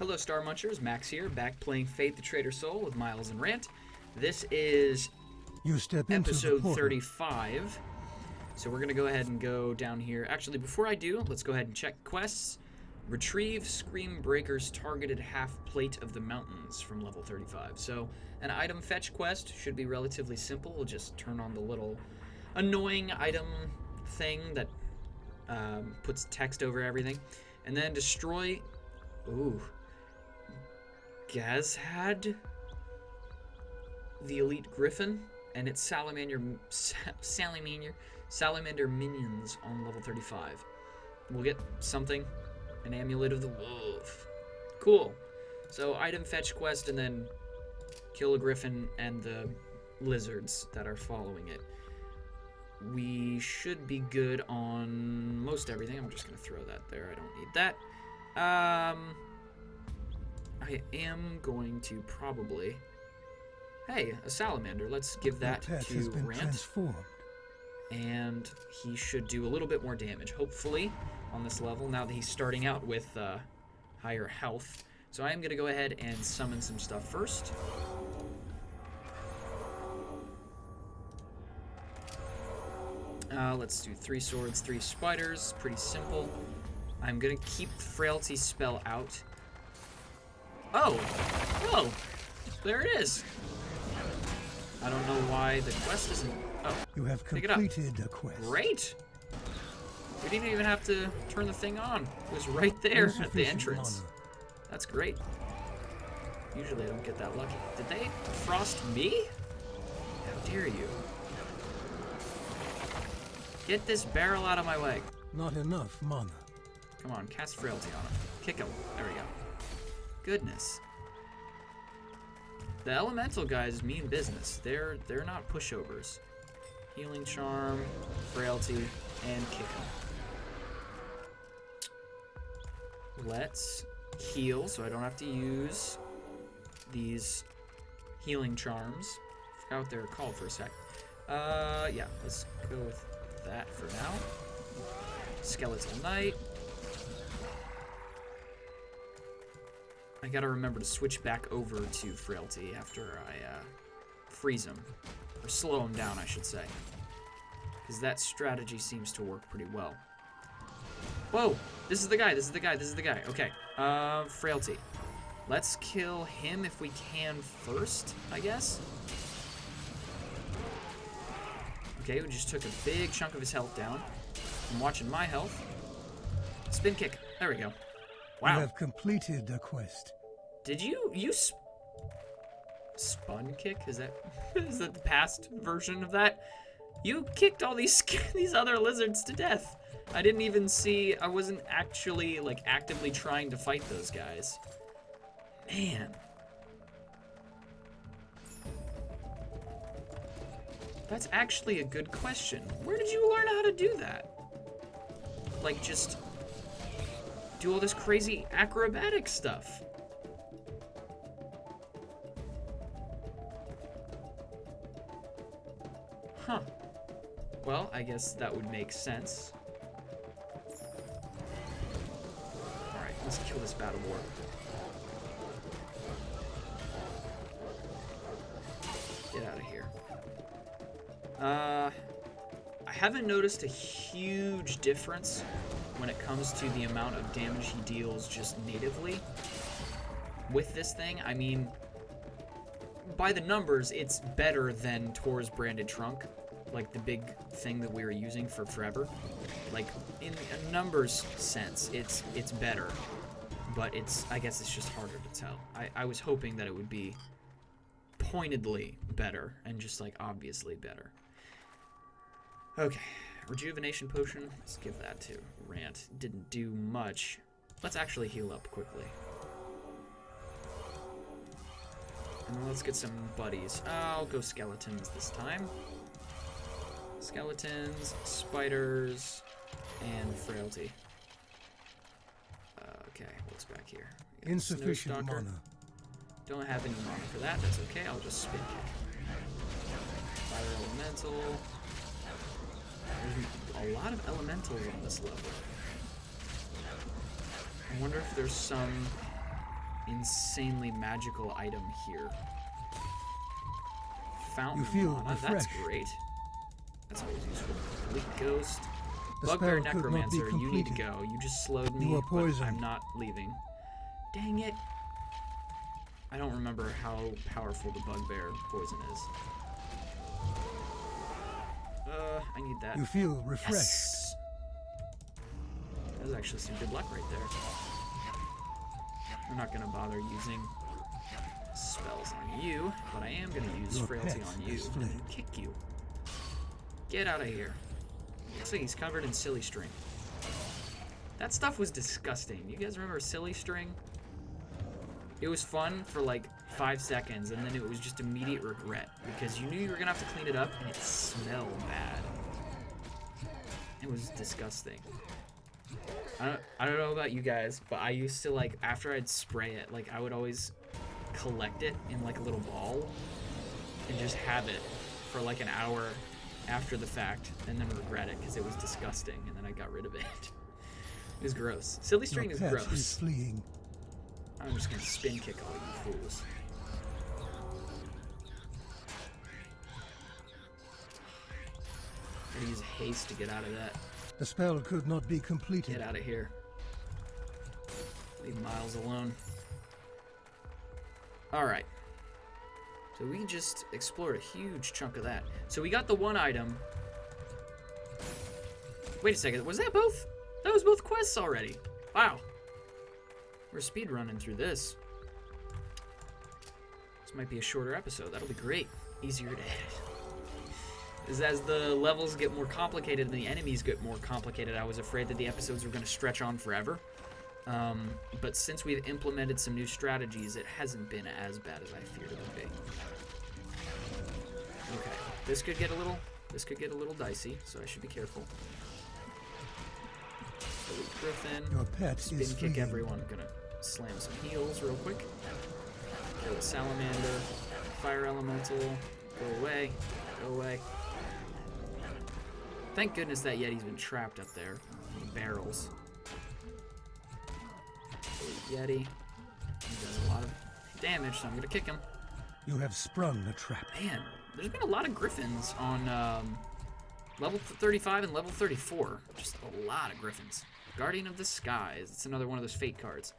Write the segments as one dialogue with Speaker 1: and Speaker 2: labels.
Speaker 1: Hello, Star Munchers. Max here, back playing Fate the Traitor Soul with Miles and Rant. This is episode 35. So we're going to go ahead and go down here. Actually, before I do, let's go ahead and check quests. Retrieve Screambreaker's targeted half plate of the mountains from level 35. So an item fetch quest should be relatively simple. We'll just turn on the little annoying item thing that puts text over everything. And then destroy... Ooh. Gazhad, the elite griffin, and its salamander minions on level 35. We'll get something, an amulet of the wolf. Cool. So item fetch quest, and then kill a griffin and the lizards that are following it. We should be good on most everything. I'm just gonna throw that there. I don't need that. I am going to probably... Hey, a salamander. Let's give that to Rant. And he should do a little bit more damage, hopefully, on this level, now that he's starting out with higher health. So I am going to go ahead and summon some stuff first. Let's do 3 swords, 3 spiders. Pretty simple. I'm going to keep Frailty spell out. Oh, there it is. I don't know why the quest isn't... Oh,
Speaker 2: you have completed the quest.
Speaker 1: Great. We didn't even have to turn the thing on. It was right there at the entrance. That's great. Usually I don't get that lucky. Did they frost me? How dare you? Get this barrel out of my way.
Speaker 2: Not enough mana.
Speaker 1: Come on, cast Frailty on him. Kick him. There we go. Goodness. The elemental guys mean business. They're not pushovers. Healing charm, frailty, and kick 'em. Let's heal so I don't have to use these healing charms. Forgot what they were called for a sec. Yeah, let's go with that for now. Skeletal Knight. I gotta remember to switch back over to Frailty after I freeze him. Or slow him down, I should say. Because that strategy seems to work pretty well. Whoa! This is the guy, this is the guy, this is the guy. Okay, Frailty. Let's kill him if we can first, I guess. Okay, we just took a big chunk of his health down. I'm watching my health. Spin kick. There we go. Wow.
Speaker 2: You have completed the quest.
Speaker 1: Did you spun kick? Is that the past version of that? You kicked all these other lizards to death. I didn't even see. I wasn't actually like actively trying to fight those guys. Man. That's actually a good question. Where did you learn how to do that? Like just do all this crazy acrobatic stuff. Huh. Well, I guess that would make sense. Alright, let's kill this battle boar. Get out of here. I haven't noticed a huge difference when it comes to the amount of damage he deals just natively with this thing. I mean, by the numbers, it's better than Tor's branded trunk, like the big thing that we were using for forever. Like, in a numbers sense, it's better, but I guess it's just harder to tell. I was hoping that it would be pointedly better and just like obviously better. Okay. Rejuvenation potion, let's give that to Rant. Didn't do much. Let's actually heal up quickly. And then let's get some buddies. I'll go skeletons this time. Skeletons, spiders, and frailty. Okay, what's back here?
Speaker 2: Insufficient mana.
Speaker 1: Don't have any mana for that, that's okay, I'll just spin kick. Fire elemental. There's a lot of elementals on this level. I wonder if there's some insanely magical item here. Fountain
Speaker 2: You feel
Speaker 1: mana, that's
Speaker 2: refreshed.
Speaker 1: great. That's always useful. Complete Ghost.
Speaker 2: The
Speaker 1: Bugbear
Speaker 2: spell could not be
Speaker 1: Necromancer, you need to
Speaker 2: completed.
Speaker 1: go. You just slowed me,
Speaker 2: You are
Speaker 1: but
Speaker 2: poisoned.
Speaker 1: I'm not leaving. Dang it. I don't remember how powerful the Bugbear poison is. I need that.
Speaker 2: You feel refreshed.
Speaker 1: Yes! That was actually some good luck right there. I'm not gonna bother using spells on you, but I am gonna use
Speaker 2: Your
Speaker 1: Frailty
Speaker 2: pet
Speaker 1: on you
Speaker 2: has
Speaker 1: and
Speaker 2: fled.
Speaker 1: then kick you. Get out of here. Looks like he's covered in silly string. That stuff was disgusting. You guys remember silly string? It was fun for like 5 seconds, and then it was just immediate regret because you knew you were gonna have to clean it up, and it smelled bad. It was disgusting. I don't know about you guys, but I used to, like, after I'd spray it, like, I would always collect it in like a little ball and just have it for like an hour after the fact, and then regret it because it was disgusting, and then I got rid of it. It was gross. Silly string is
Speaker 2: Your pet
Speaker 1: gross.
Speaker 2: is fleeing.
Speaker 1: I'm just gonna spin kick all you fools. Gotta use haste to get out of that.
Speaker 2: The spell could not be completed.
Speaker 1: Get out of here. Leave Miles alone. Alright. So we just explored a huge chunk of that. So we got the one item. Wait a second, was that both? That was both quests already. Wow. We're speed running through this. This might be a shorter episode. That'll be great. Easier to edit. As the levels get more complicated and the enemies get more complicated, I was afraid that the episodes were going to stretch on forever. But since we've implemented some new strategies, it hasn't been as bad as I feared it would be. Okay, this could get a little dicey, so I should be careful. Elite Griffin,
Speaker 2: Your pet
Speaker 1: spin
Speaker 2: is
Speaker 1: kick
Speaker 2: fleeing.
Speaker 1: everyone. I'm gonna slam some heals real quick. Kill a salamander, fire elemental, go away, go away. Thank goodness that Yeti's been trapped up there in the barrels. Elite Yeti. He does a lot of damage, so I'm gonna kick him.
Speaker 2: You have sprung the trap.
Speaker 1: Man, there's been a lot of griffins on level 35 and level 34. Just a lot of griffins. Guardian of the Skies. It's another one of those fate cards.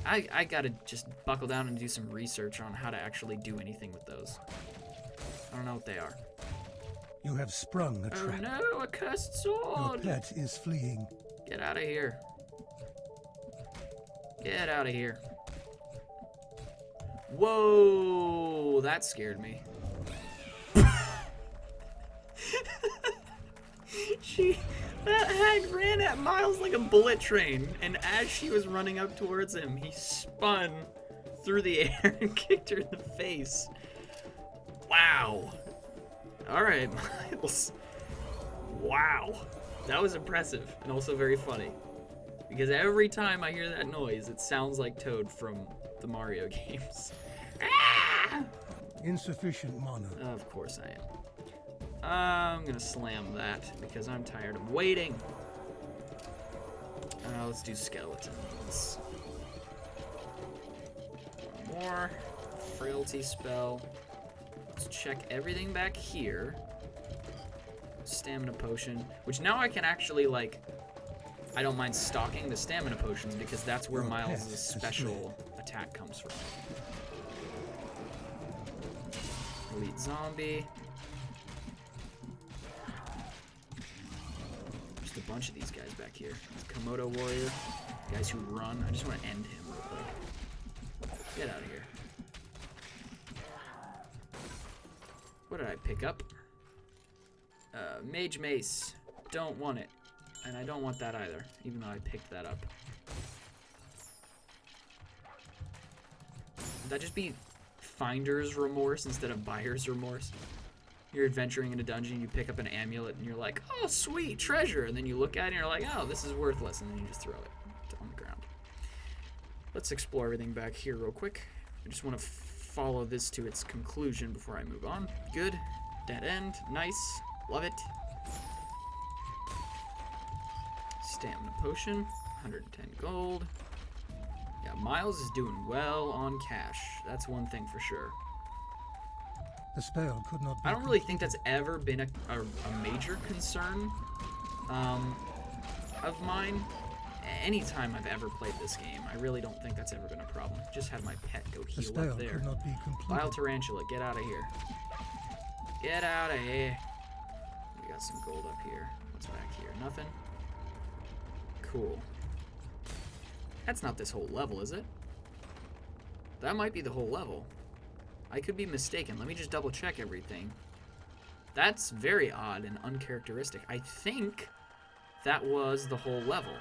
Speaker 1: I gotta just buckle down and do some research on how to actually do anything with those. I don't know what they are.
Speaker 2: You have sprung the
Speaker 1: Oh
Speaker 2: trap.
Speaker 1: no, a cursed
Speaker 2: Your
Speaker 1: sword!
Speaker 2: pet is fleeing.
Speaker 1: Get out of here. Get out of here. Whoa, that scared me. That hag ran at Miles like a bullet train, and as she was running up towards him, he spun through the air and kicked her in the face. Wow. Alright, Miles. Wow. That was impressive, and also very funny. Because every time I hear that noise, it sounds like Toad from the Mario games. Ah!
Speaker 2: Insufficient mana.
Speaker 1: Of course I am. I'm gonna slam that because I'm tired of waiting. Let's do skeletons. One more. Frailty spell. Let's check everything back here. Stamina potion. Which now I can actually, like... I don't mind stocking the stamina potions because that's where
Speaker 2: Your
Speaker 1: Miles'
Speaker 2: pet is
Speaker 1: special attack comes from. Elite zombie. Just a bunch of these guys back here. Komodo warrior. Guys who run. I just want to end him real quick. Get out of here. What did I pick up? Mage mace. Don't want it. And I don't want that either, even though I picked that up. Would that just be finder's remorse instead of buyer's remorse? You're adventuring in a dungeon, you pick up an amulet, and you're like, oh, sweet, treasure. And then you look at it, and you're like, oh, this is worthless. And then you just throw it on the ground. Let's explore everything back here real quick. I just want to follow this to its conclusion before I move on. Good. Dead end. Nice. Love it. Stamina potion, 110 gold. Yeah, Miles is doing well on cash. That's one thing for sure.
Speaker 2: The spell could not be
Speaker 1: I don't really think
Speaker 2: completed.
Speaker 1: that's ever been a major concern of mine. Anytime I've ever played this game, I really don't think that's ever been a problem. Just had my pet go
Speaker 2: The
Speaker 1: heal
Speaker 2: spell
Speaker 1: up there.
Speaker 2: could not be completed.
Speaker 1: Vile Tarantula, get out of here. Get out of here. We got some gold up here. What's back here? Nothing? Cool. That's not this whole level, is it? That might be the whole level. I could be mistaken. Let me just double check everything. That's very odd and uncharacteristic. I think that was the whole level,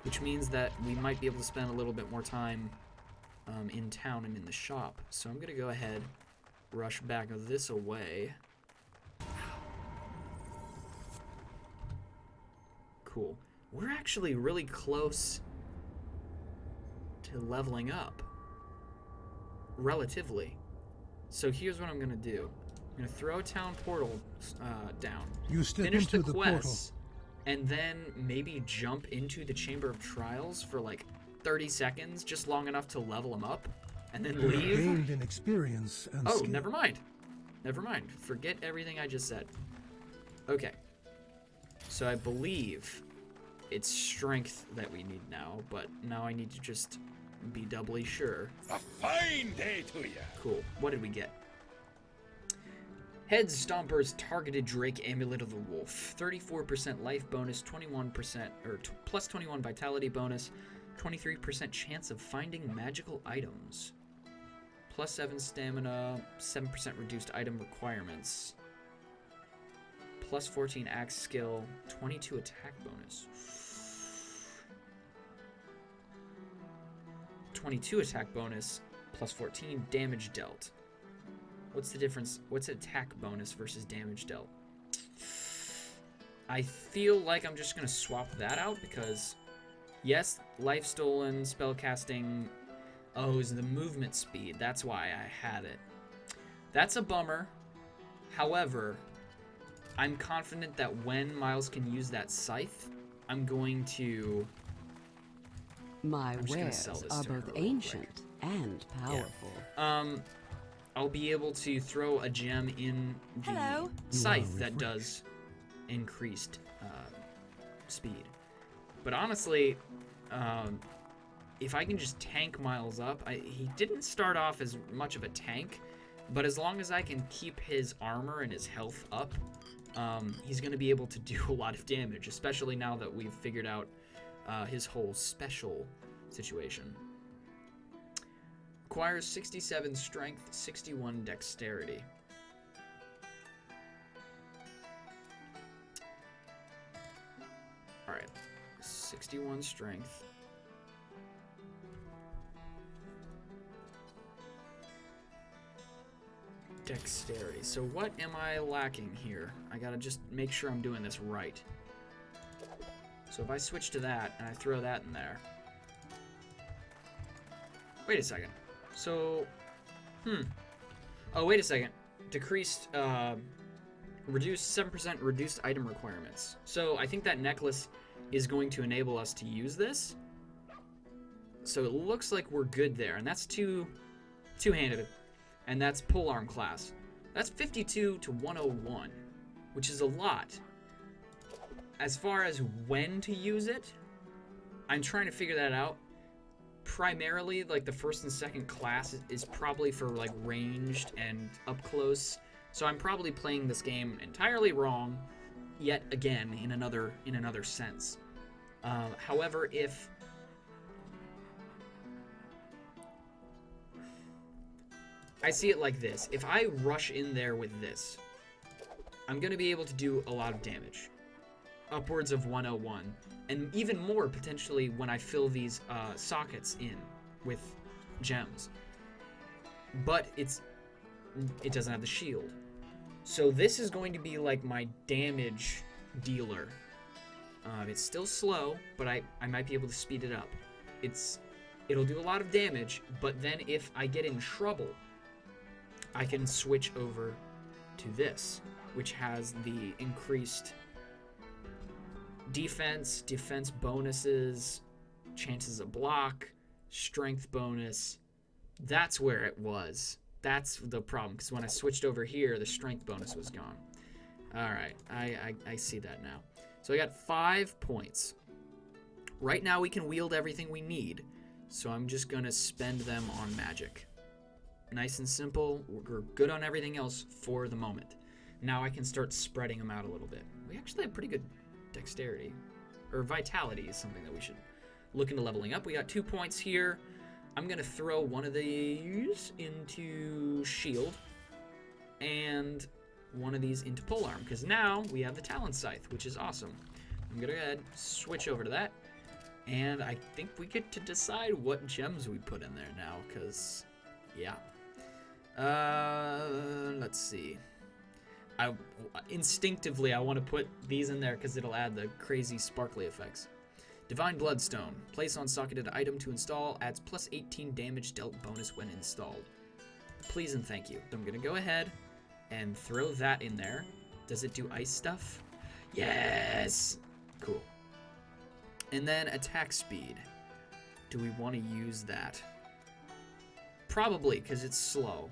Speaker 1: which means that we might be able to spend a little bit more time in town and in the shop. So I'm gonna go ahead, rush back this away. Cool. We're actually really close to leveling up, relatively. So here's what I'm gonna do. I'm gonna throw a town portal down.
Speaker 2: You step
Speaker 1: Finish
Speaker 2: into
Speaker 1: the
Speaker 2: the
Speaker 1: quests, and then maybe jump into the Chamber of Trials for like 30 seconds, just long enough to level them up, and then
Speaker 2: portal.
Speaker 1: leave.
Speaker 2: Gained in experience and
Speaker 1: Oh,
Speaker 2: skill.
Speaker 1: never mind. Never mind. Forget everything I just said. Okay. So I believe it's strength that we need now, but now I need to just be doubly sure.
Speaker 3: A fine day to you.
Speaker 1: Cool. What did we get? Heads Stomper's Targeted Drake Amulet of the Wolf. 34% life bonus, 21% or plus 21 vitality bonus, 23% chance of finding magical items. Plus 7 stamina, 7% reduced item requirements. Plus 14 axe skill, 22 attack bonus. 22 attack bonus, plus 14 damage dealt. What's the difference? What's attack bonus versus damage dealt? I feel like I'm just going to swap that out because, yes, life stolen, spellcasting. Oh, is the movement speed. That's why I had it. That's a bummer. However, I'm confident that when Miles can use that scythe, I'm going to...
Speaker 4: My
Speaker 1: I'm just gonna
Speaker 4: wares
Speaker 1: sell this
Speaker 4: are
Speaker 1: to her
Speaker 4: both
Speaker 1: real
Speaker 4: ancient and powerful.
Speaker 1: I'll be able to throw a gem in the
Speaker 4: Hello.
Speaker 1: scythe that does increased speed. But honestly, if I can just tank Miles up, he didn't start off as much of a tank, but as long as I can keep his armor and his health up, he's going to be able to do a lot of damage, especially now that we've figured out his whole special situation. Acquires 67 strength, 61 dexterity. Alright, 61 strength. Dexterity. So what am I lacking here? I gotta just make sure I'm doing this right. So if I switch to that and I throw that in there. Wait a second. So, oh, wait a second. Decreased, reduced 7% reduced item requirements. So I think that necklace is going to enable us to use this. So it looks like we're good there. And that's two-handed. And that's polearm class. That's 52 to 101, which is a lot. As far as when to use it, I'm trying to figure that out. Primarily, like the first and second class is probably for like ranged and up close. So I'm probably playing this game entirely wrong, yet again in another sense. However, if I see it like this, if I rush in there with this, I'm gonna be able to do a lot of damage, upwards of 101. And even more, potentially, when I fill these sockets in with gems. But it doesn't have the shield. So this is going to be like my damage dealer. It's still slow, but I might be able to speed it up. It'll do a lot of damage, but then if I get in trouble, I can switch over to this, which has the increased defense bonuses, chances of block, strength bonus. That's where it was. That's the problem, because when I switched over here, the strength bonus was gone. All right, I see that now. So I got 5 points. Right now we can wield everything we need, so I'm just going to spend them on magic. Nice and simple. We're good on everything else for the moment. Now I can start spreading them out a little bit. We actually have pretty good dexterity. Or vitality is something that we should look into leveling up. We got 2 points here. I'm going to throw one of these into shield and one of these into polearm, because now we have the Talon Scythe, which is awesome. I'm going to go ahead, switch over to that, and I think we get to decide what gems we put in there now, because, yeah. Let's see. Instinctively, I want to put these in there because it'll add the crazy sparkly effects. Divine Bloodstone. Place on socketed item to install. Adds plus 18 damage dealt bonus when installed. Please and thank you. I'm going to go ahead and throw that in there. Does it do ice stuff? Yes! Cool. And then attack speed. Do we want to use that? Probably, because it's slow.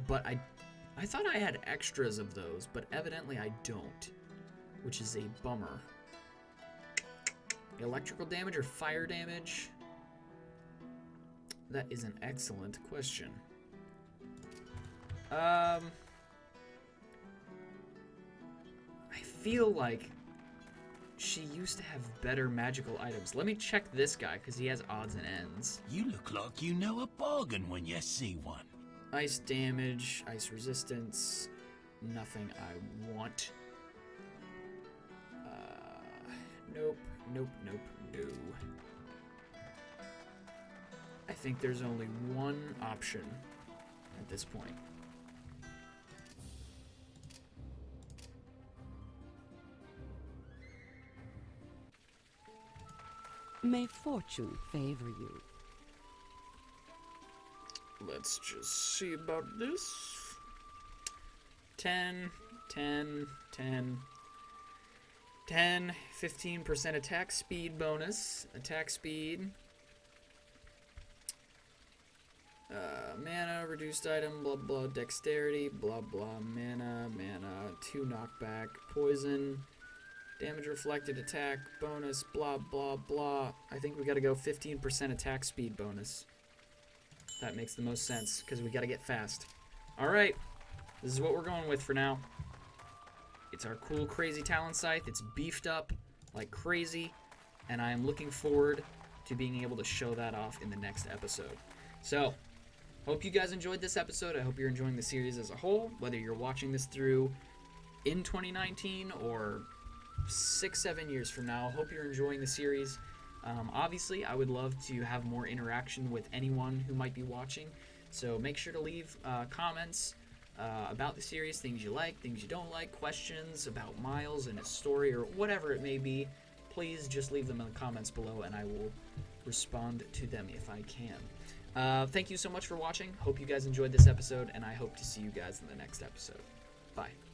Speaker 1: But I thought I had extras of those, but evidently I don't, which is a bummer. Electrical damage or fire damage? That is an excellent question. I feel like she used to have better magical items. Let me check this guy, because he has odds and ends.
Speaker 3: You look like you know a bargain when you see one.
Speaker 1: Ice damage, ice resistance, nothing I want. Nope, nope, nope, no. I think there's only one option at this point.
Speaker 4: May fortune favor you.
Speaker 1: Let's just see about this. 10, 10, 10, 10, 15% attack speed bonus. Attack speed. Mana, reduced item, blah, blah, dexterity, blah, blah, mana, 2 knockback, poison, damage reflected, attack, bonus, blah, blah, blah. I think we gotta go 15% attack speed bonus. That makes the most sense, because we gotta get fast. Alright, this is what we're going with for now. It's our cool, crazy Talon Scythe. It's beefed up like crazy, and I am looking forward to being able to show that off in the next episode. So, hope you guys enjoyed this episode. I hope you're enjoying the series as a whole, whether you're watching this through in 2019 or 6-7 years from now. Hope you're enjoying the series. Obviously, I would love to have more interaction with anyone who might be watching, so make sure to leave comments about the series, things you like, things you don't like, questions about Miles and his story, or whatever it may be. Please just leave them in the comments below, and I will respond to them if I can. Thank you so much for watching. Hope you guys enjoyed this episode, and I hope to see you guys in the next episode. Bye.